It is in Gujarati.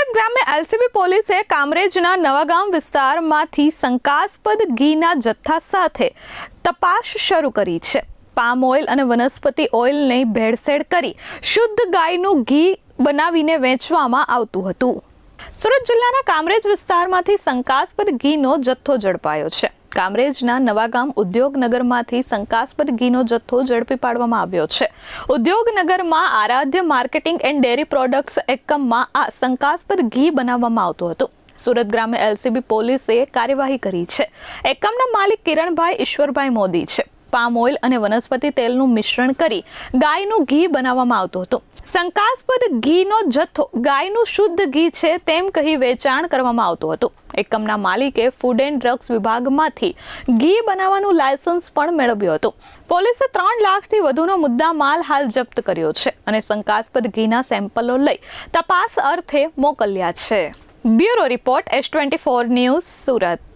સુરત ગ્રામ્ય એલસીબી પોલીસે કામરેજના નવાગામ વિસ્તારમાંથી શંકાસ્પદ ઘીના જથ્થા સાથે તપાસ શરૂ કરી છે. પામ ઓઇલ અને વનસ્પતિ ઓઇલની ભેળસેળ કરી શુદ્ધ ગાયનું ઘી બનાવીને વેચવામાં આવતું હતું. સુરત જિલ્લાના કામરેજ વિસ્તારમાંથી શંકાસ્પદ ઘીનો જથ્થો ઝડપાયો છે. કામરેજના નવાગામ ઉદ્યોગનગરમાંથી શંકાસ્પદ ઘીનો જથ્થો ઝડપી પાડવામાં આવ્યો છે. ઉદ્યોગનગરમાં Aaradhya marketing and dairy products એકમમાં આ શંકાસ્પદ ઘી બનાવવામાં આવતું હતું. સુરત ગ્રામ્ય એલસીબી પોલીસે કાર્યવાહી કરી છે. એકમના માલિક કિરણભાઈ ઈશ્વરભાઈ મોદી છે. પામ ઓઇલ અને વનસ્પતિ તેલનું મિશ્રણ કરી ગાયનું ઘી બનાવવામાં આવતું હતું. શંકાસ્પદ ઘીનો જથ્થો ગાયનું શુદ્ધ ઘી છે તેમ કહી વેચાણ કરવામાં આવતું હતું. એકમના માલિકે ફૂડ એન્ડ ડ્રગ્સ વિભાગમાંથી ઘી બનાવવાનું લાયસન્સ પણ મેળવ્યું હતું. પોલીસે 3 લાખથી વધુનો મુદ્દા માલ હાલ જપ્ત કર્યો છે અને શંકાસ્પદ ઘીના સેમ્પલો લઈ તપાસ અર્થે મોકલ્યા છે. Bureau report S24 news Surat.